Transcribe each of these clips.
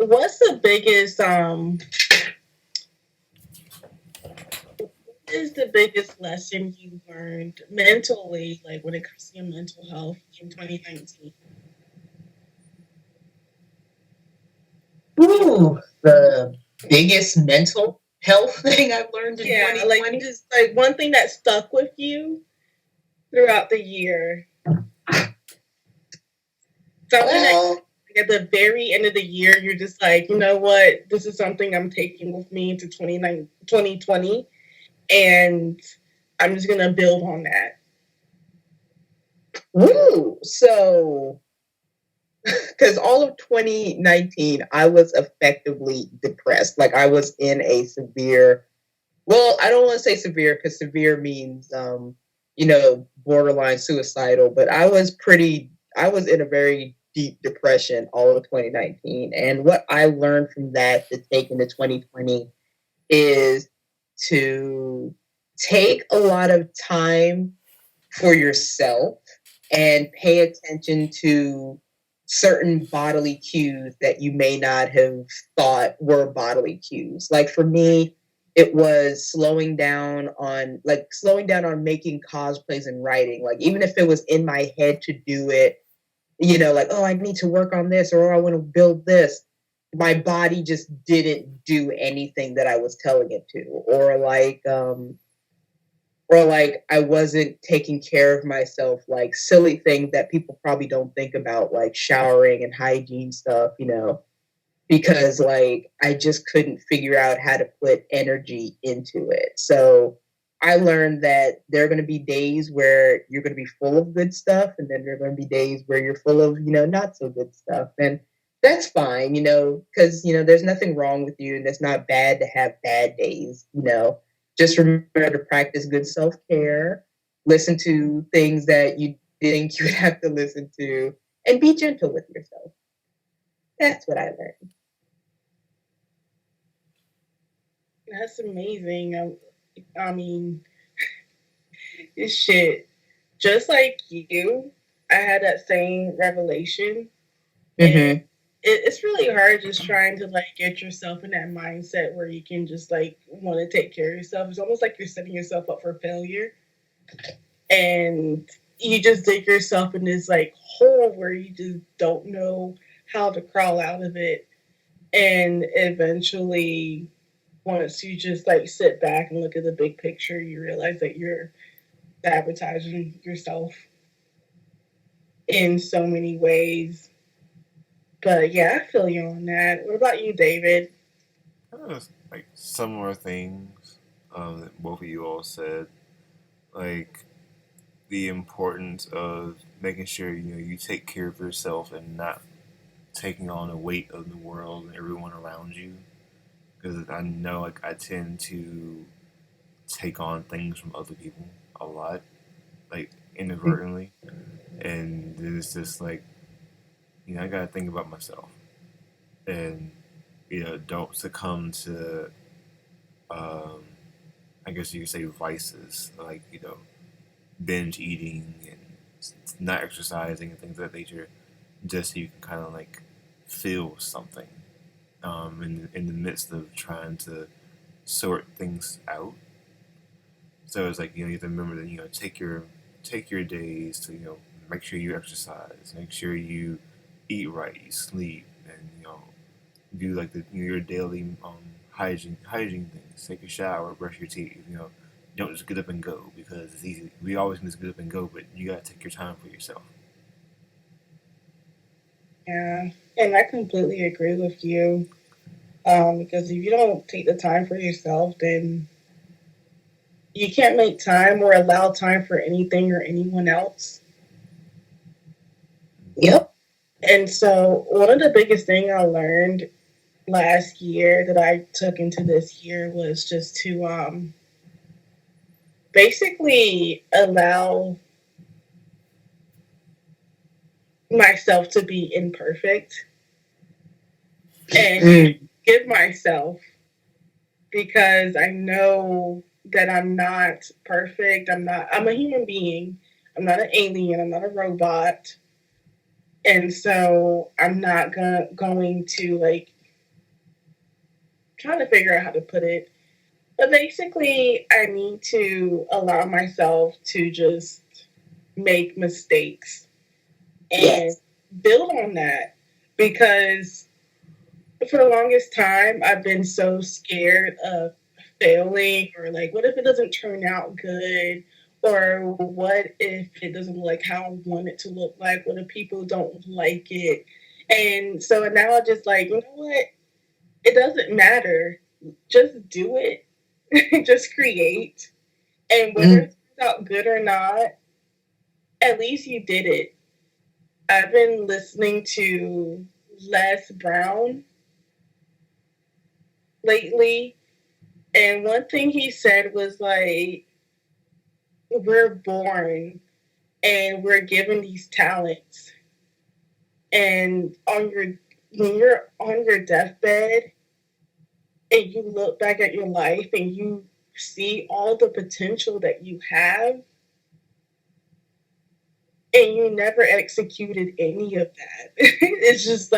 What's the biggest is the biggest lesson you learned mentally, like when it comes to your mental health in 2019? Ooh, the biggest mental health thing I've learned in Yeah, like 2020. just like one thing that stuck with you throughout the year. Something that Well, at the very end of the year, you're just like, you know what? This is something I'm taking with me into 2020, and I'm just going to build on that. ooh, so because all of 2019, I was effectively depressed. Like I was in a severe, well, I don't want to say severe because severe means, borderline suicidal, but I was in a very deep depression all of 2019. And what I learned from that to take into 2020 is to take a lot of time for yourself and pay attention to certain bodily cues that you may not have thought were bodily cues. Like for me, it was slowing down on making cosplays and writing. Like even if it was in my head to do it, like, oh, I need to work on this or I want to build this. My body just didn't do anything that I was telling it to. Or like I wasn't taking care of myself, like silly things that people probably don't think about, like showering and hygiene stuff, because like I just couldn't figure out how to put energy into it. So I learned that there are going to be days where you're going to be full of good stuff, and then there are going to be days where you're full of, not so good stuff. And that's fine, because, there's nothing wrong with you, and it's not bad to have bad days. Just remember to practice good self care, listen to things that you didn't think you would have to listen to, and be gentle with yourself. That's what I learned. That's amazing. I mean, this shit. Just like you, I had that same revelation, and Mm-hmm. it's really hard just trying to like get yourself in that mindset where you can just like want to take care of yourself. It's almost like you're setting yourself up for failure, and you just dig yourself in this like hole where you just don't know how to crawl out of it, and eventually once you just like sit back and look at the big picture, you realize that you're sabotaging yourself in so many ways. But yeah, I feel you on that. What about you, David? Like similar things that both of you all said. Like the importance of making sure you take care of yourself and not taking on the weight of the world and everyone around you. Because I know like I tend to take on things from other people a lot, like inadvertently, and it's just like I gotta think about myself and don't succumb to um, I guess you could say vices like binge eating and not exercising and things of that nature, just so you can kind of like feel something in the midst of trying to sort things out. So it's like you have to remember that take your days to make sure you exercise, make sure you eat right, you sleep, and do like your daily hygiene things. Take a shower, brush your teeth. Don't just get up and go because it's easy. We always can just get up and go, but you gotta take your time for yourself. Yeah, and I completely agree with you. Because if you don't take the time for yourself, then you can't make time or allow time for anything or anyone else. Yep. And so, one of the biggest thing I learned last year that I took into this year was just to basically allow myself to be imperfect and Mm. give myself, because I know that I'm not perfect. I'm a human being. I'm not an alien. I'm not a robot. And so I'm not going to like trying to figure out how to put it. But basically, I need to allow myself to just make mistakes and Yes. build on that, because for the longest time I've been so scared of failing, or like, what if it doesn't turn out good, or what if it doesn't look like how I want it to look like, what if people don't like it. And so now I just like, you know what, it doesn't matter, just do it. Just create, and whether Mm, it turns out good or not, at least you did it. I've been listening to Les Brown lately, and one thing he said was like, we're born and we're given these talents, and on your when you're on your deathbed and you look back at your life and you see all the potential that you have, and you never executed any of that. It's just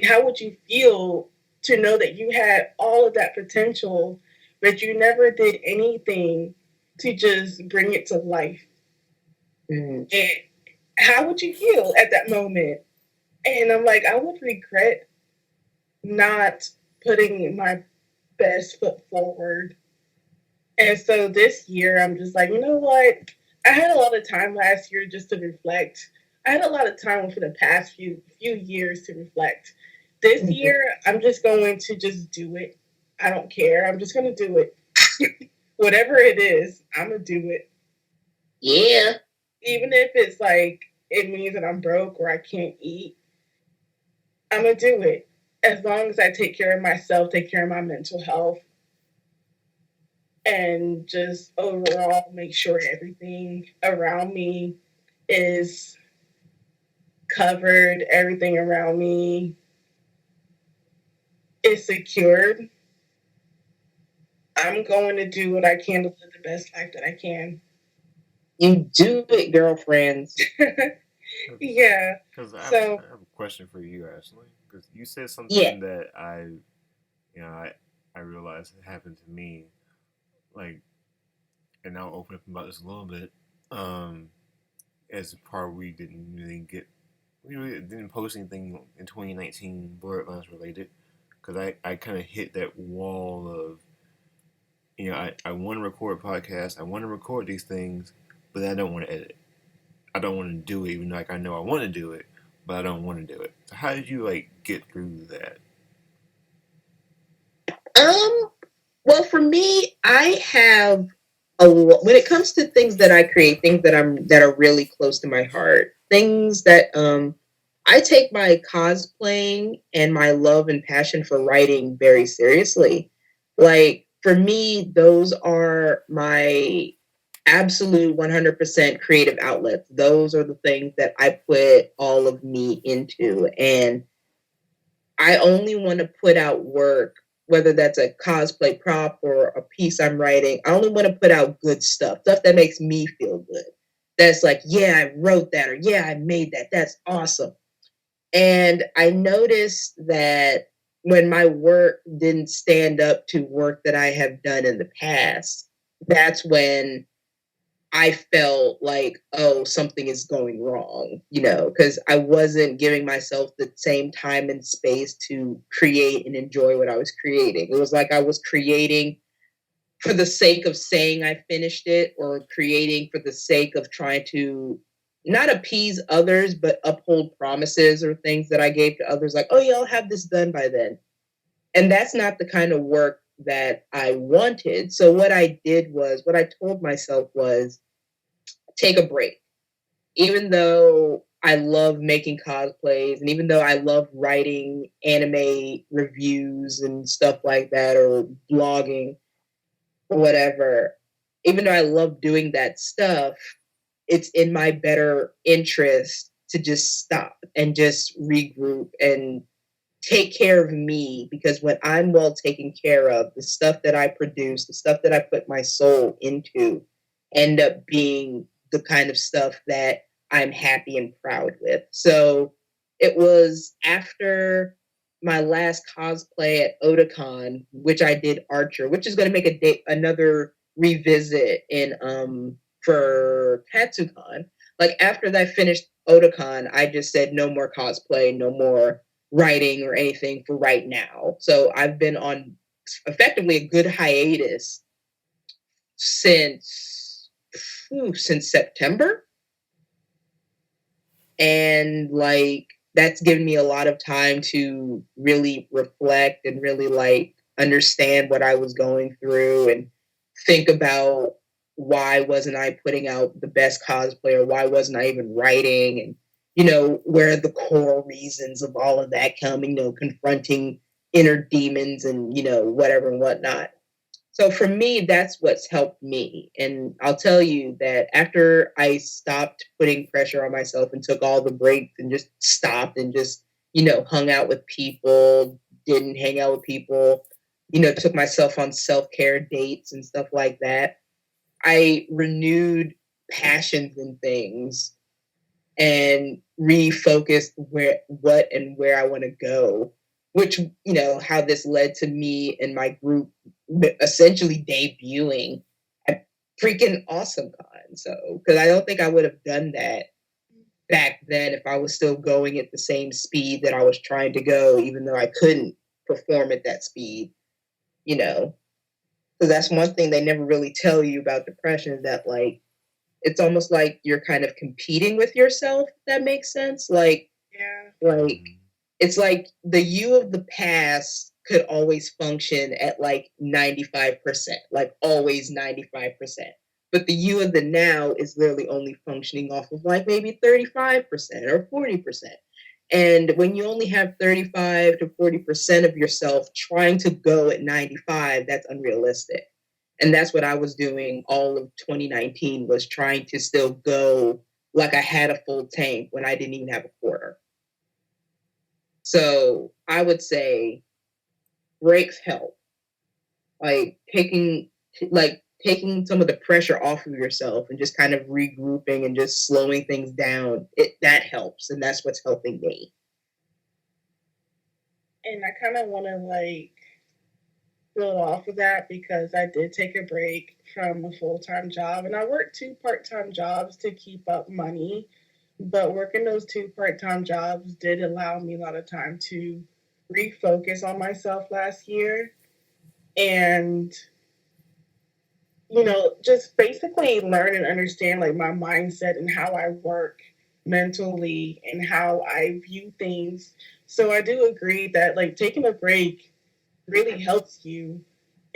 how would you feel to know that you had all of that potential, but you never did anything to just bring it to life? mm, And how would you feel at that moment? And I'm like, I would regret not putting my best foot forward. And so this year, I'm just like, you know what? I had a lot of time last year just to reflect. I had a lot of time for the past few years to reflect. This mhm. year, I'm just going to just do it. I don't care. I'm just going to do it. Whatever it is, I'm going to do it. Yeah. Even if it's like it means that I'm broke or I can't eat, I'm going to do it. As long as I take care of myself, take care of my mental health, and just overall make sure everything around me is covered, everything around me is secured, I'm going to do what I can to live the best life that I can. You do it, girlfriends. Yeah. Because So, I have a question for you, Ashley. Because you said Yeah. something that I realized happened to me. Like, and I'll open up about this a little bit. Um, as a part we didn't really get, we really didn't post anything in 2019 Blerdlines related. Because I kind of hit that wall of, I want to record podcasts, I want to record these things, but I don't want to edit. I don't want to do it, even though like I know I want to do it, but I don't want to do it. So how did you like get through that? Um. Well, for me, I have when it comes to things that I create, things that are really close to my heart, things that I take my cosplaying and my love and passion for writing very seriously. Like for me, those are my absolute 100% creative outlets. Those are the things that I put all of me into, and I only want to put out work, whether that's a cosplay prop or a piece I'm writing. I only want to put out good stuff that makes me feel good. That's like, yeah, I wrote that, or yeah, I made that. That's awesome. And I noticed that when my work didn't stand up to work that I have done in the past, that's when I felt like, oh, something is going wrong, because I wasn't giving myself the same time and space to create and enjoy what I was creating. It was like I was creating for the sake of saying I finished it, or creating for the sake of trying to not appease others, but uphold promises or things that I gave to others, like, oh, yeah, I'll have this done by then. And that's not the kind of work that I wanted. So what I told myself was, take a break. Even though I love making cosplays, and even though I love writing anime reviews and stuff like that, or blogging or whatever, even though I love doing that stuff, it's in my better interest to just stop and just regroup and take care of me, because when I'm well taken care of, the stuff that I produce, the stuff that I put my soul into, end up being the kind of stuff that I'm happy and proud with. So it was after my last cosplay at Otakon, which I did Archer, which is going to make another revisit in for Katsucon. Like after that finished Otakon, I just said no more cosplay, no more writing or anything for right now. So I've been on effectively a good hiatus since September. And like that's given me a lot of time to really reflect and really like understand what I was going through and think about why wasn't I putting out the best cosplay, or why wasn't I even writing, and where the core reasons of all of that coming, confronting inner demons and whatever and whatnot. So for me, that's what's helped me. And I'll tell you that after I stopped putting pressure on myself and took all the breaks and just stopped and just, hung out with people, didn't hang out with people, took myself on self-care dates and stuff like that, I renewed passions and things and refocused where I want to go, which, how this led to me and my group essentially debuting at freaking Awesome Con. So, because I don't think I would have done that back then if I was still going at the same speed that I was trying to go, even though I couldn't perform at that speed, So that's one thing they never really tell you about depression, that like, it's almost like you're kind of competing with yourself, if that makes sense. Like, it's like the you of the past could always function at like 95%, like always 95%. But the you of the now is literally only functioning off of like maybe 35% or 40%. And when you only have 35 to 40% of yourself trying to go at 95, that's unrealistic. And that's what I was doing all of 2019, was trying to still go like I had a full tank when I didn't even have a quarter. So I would say breaks help. Like taking some of the pressure off of yourself and just kind of regrouping and just slowing things down, that helps. And that's what's helping me. And I kind of want to like build off of that, because I did take a break from a full-time job, and I worked 2 part-time jobs to keep up money. But working those 2 part-time jobs did allow me a lot of time to refocus on myself last year, and just basically learn and understand like my mindset and how I work mentally and how I view things. So I do agree that like taking a break really helps you,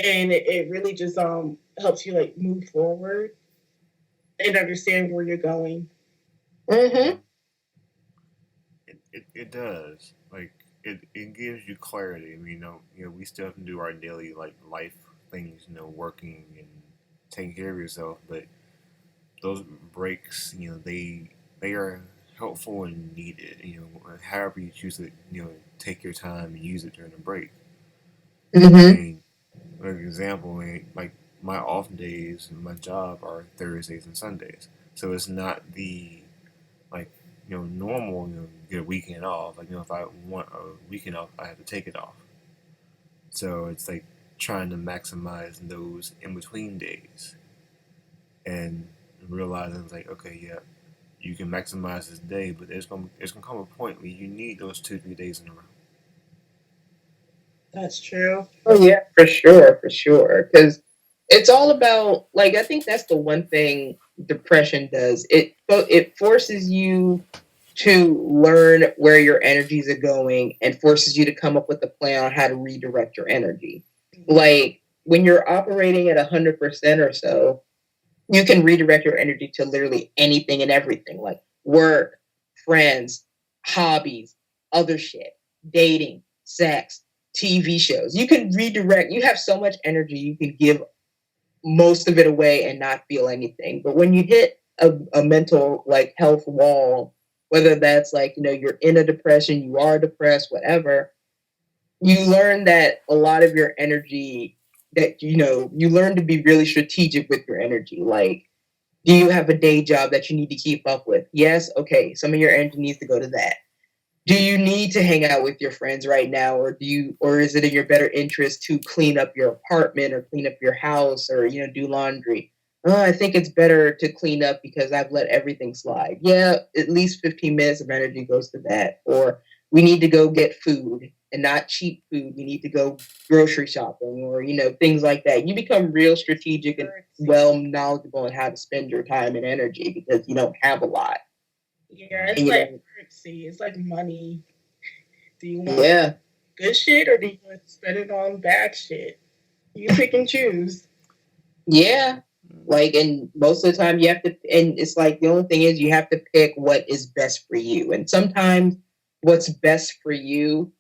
and it really just helps you like move forward and understand where you're going. Mm-hmm. It does. Like it gives you clarity. I mean, we still have to do our daily like life things, working and taking care of yourself, but those breaks, they are helpful and needed. However you choose to, take your time and use it during the break. Mm-hmm. I mean, for example, like my off days in my job are Thursdays and Sundays, so it's not the like normal get a weekend off. Like if I want a weekend off, I have to take it off. So it's like trying to maximize those in between days and realizing like, okay, yeah, you can maximize this day, but there's gonna come a point where you need those 2-3 days in a row. That's true. Oh yeah, for sure. Because it's all about, like, I think that's the one thing depression does. It forces you to learn where your energies are going and forces you to come up with a plan on how to redirect your energy. Like when you're operating at 100% or so, you can redirect your energy to literally anything and everything, like work, friends, hobbies, other shit, dating, sex, TV shows. You can redirect. You have so much energy, you can give most of it away and not feel anything. But when you hit a mental like health wall, whether that's like, you're in a depression, you are depressed, whatever, you learn that a lot of your energy, that, you learn to be really strategic with your energy. Like, do you have a day job that you need to keep up with? Yes. Okay. Some of your energy needs to go to that. do you need to hang out with your friends right now, or is it in your better interest to clean up your apartment or clean up your house or do laundry? I think it's better to clean up because I've let everything slide. Yeah, at least 15 minutes of energy goes to that. Or we need to go get food and not cheap food. We need to go grocery shopping or things like that. You become real strategic and well knowledgeable on how to spend your time and energy because you don't have a lot. Yeah, it's like currency. It's like money. Do you want good shit or do you want to spend it on bad shit? You pick and choose. Yeah. Like, and most of the time you have to, and it's like the only thing is you have to pick what is best for you. And sometimes what's best for you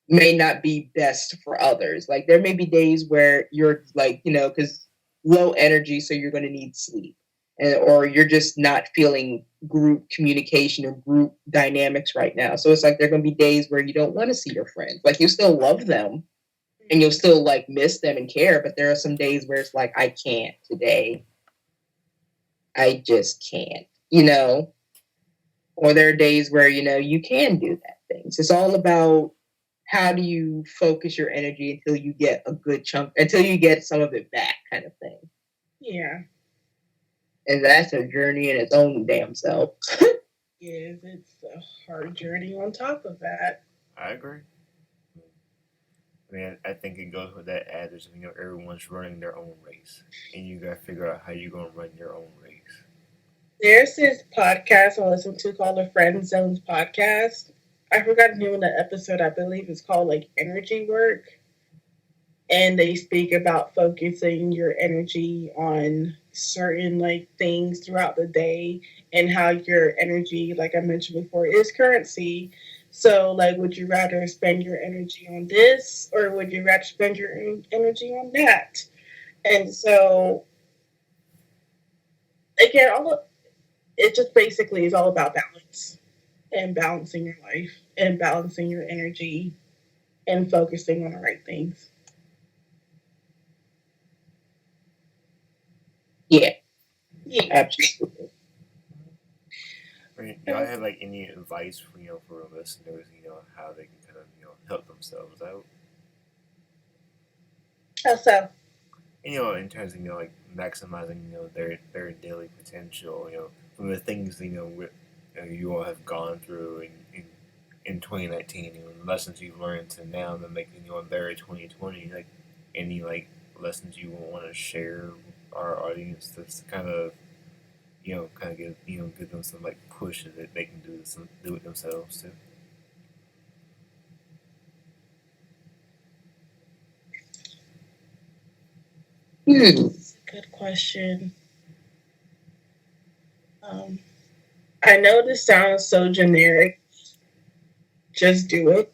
may not be best for others. Like, there may be days where you're like, because low energy, so you're going to need sleep. Or you're just not feeling group communication or group dynamics right now. So it's like there are going to be days where you don't want to see your friends. Like, you still love them and you'll still like miss them and care, but there are some days where it's like, I can't today. I just can't, or there are days where, you can do that things. It's all about how do you focus your energy until you get a good chunk, until you get some of it back kind of thing. Yeah. And that's a journey in its own damn self. Yes, it's a hard journey on top of that. I agree. I mean, I think it goes with that adage, everyone's running their own race, and you gotta figure out how you're gonna run your own race. There's this podcast I listen to called the Friend Zones podcast. I forgot the name of the episode. I believe it's called like Energy Work, and they speak about focusing your energy on certain like things throughout the day and how your energy, like I mentioned before, is currency. So, like, would you rather spend your energy on this or would you rather spend your energy on that? And so, again, all of it just basically is all about balance and balancing your life and balancing your energy and focusing on the right things. Yeah, Yeah. absolutely. I mean, y'all have like any advice for for listeners, how they can kind of help themselves out? How so? In terms of like maximizing their daily potential, from the things you all have gone through in 2019, the lessons you've learned to now that make a better 2020. Like any like lessons you want to share with our audience that's kind of kind of give them some like push that they can do it themselves too. That's a good question. Um, I know this sounds so generic. Just do it.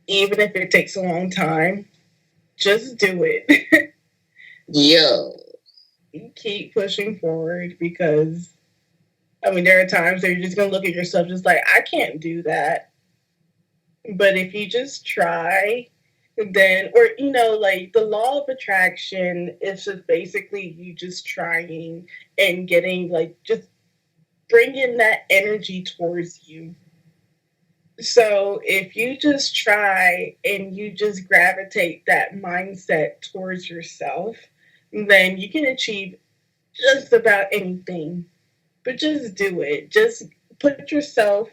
Even if it takes a long time, just do it. Yo. Keep pushing forward because, I mean, there are times where you're just going to look at yourself just like, I can't do that. But if you just try, then, or, like the law of attraction is just basically you just trying and getting, like, just bringing that energy towards you. So if you just try and you just gravitate that mindset towards yourself, then you can achieve just about anything. But just do it. Just put yourself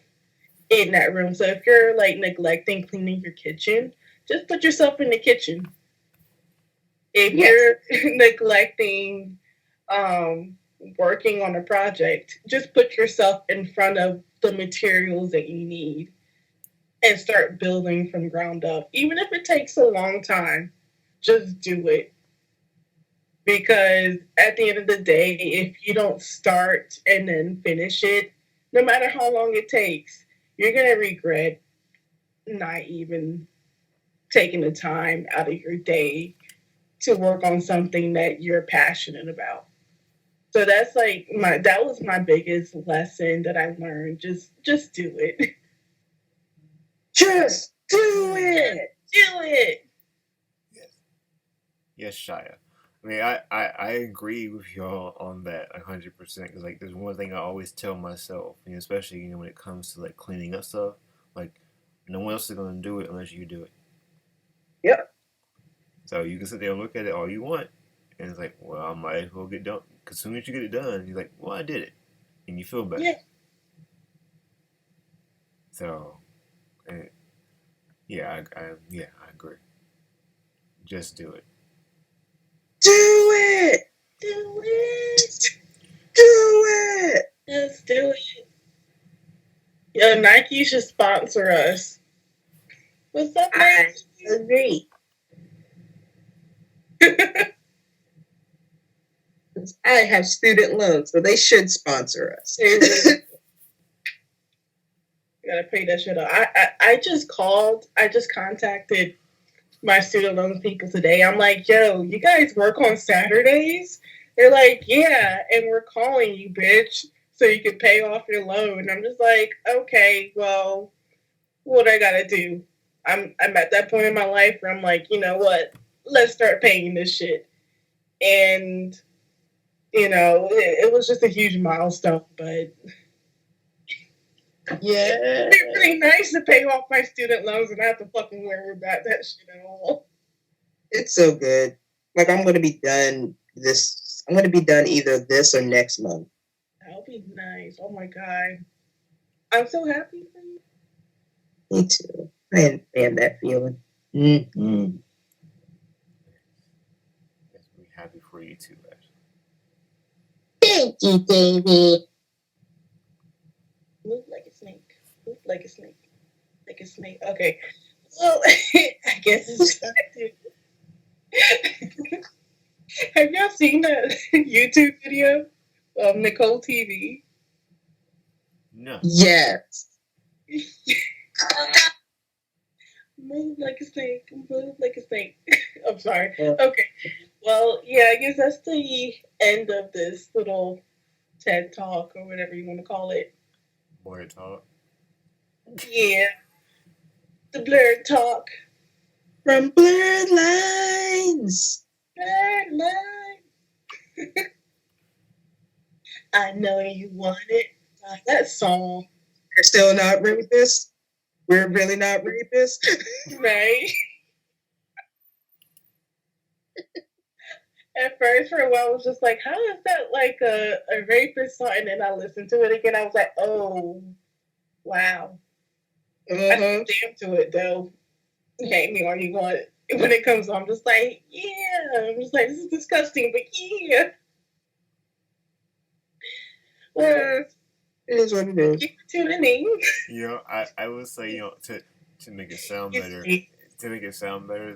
in that room. So if you're like neglecting cleaning your kitchen, just put yourself in the kitchen. If you're neglecting working on a project, just put yourself in front of the materials that you need and start building from ground up. Even if it takes a long time, just do it. Because at the end of the day, if you don't start and then finish it, no matter how long it takes, you're going to regret not even taking the time out of your day to work on something that you're passionate about. So that's like that was my biggest lesson that I learned. Just do it. Just do it. Do it. Yes, Shia. I mean, I agree with y'all on that 100%. Because like, there's one thing I always tell myself, especially when it comes to like cleaning up stuff, like no one else is gonna do it unless you do it. Yep. So you can sit there and look at it all you want, and it's like, well, I might as well get done. Because as soon as you get it done, you're like, well, I did it, and you feel better. Yeah. So, yeah, I agree. Just do it. Do it. Do it. Do it. Let's do it. Yo, Nike should sponsor us. What's up, I Nike? agree. I have student loans, so they should sponsor us. You gotta pay that shit up. I just contacted my student loan people today. I'm like, yo, you guys work on Saturdays? They're like, yeah, and we're calling you, bitch, so you can pay off your loan. I'm just like, okay, well, what I gotta do? I'm at that point in my life where I'm like, you know what? Let's start paying this shit. And it was just a huge milestone, but Yeah. it's really nice to pay off my student loans and not have to fucking worry about that shit at all. It's so good. Like I'm gonna be done either this or next month. That'll be nice. Oh my god. I'm so happy for you. Me too. I understand that feeling. Mm-hmm. Yes, we're happy for you too, actually. Thank you, David. Move like a snake. Move like a snake. Like a snake. Okay. Well, I guess it's time to. Have y'all seen that YouTube video of Nicole TV? No. Yes. Move like a snake. Move like a snake. I'm sorry. Yeah. Okay. Well, yeah, I guess that's the end of this little TED Talk or whatever you want to call it. Blerd talk. Yeah. The Blerd Talk. From Blerdlines. Blerdlines. I know you want it. That song. We're still not rapists. We're really not rapists. Right? At first, for a while, I was just like, how is that like a rapist song? And then I listened to it again. I was like, oh, wow. I Uh-huh. stand to it, though. Hate me all you want. When it comes on, I'm just like, yeah. I'm just like, this is disgusting, but yeah. It is what it is. Keep tuning in. I would say, to make it sound better,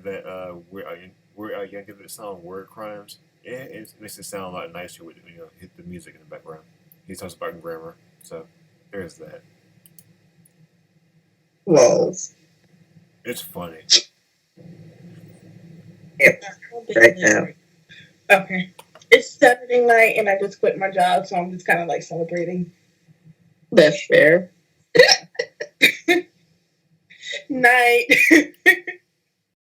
that we're gonna give it a song "Word Crimes." Yeah, it makes it sound a lot nicer with hit the music in the background. He talks about grammar, so there's that. Well, It's funny. right now. Okay. It's Saturday night, and I just quit my job, so I'm just kind of like celebrating. That's fair. Night.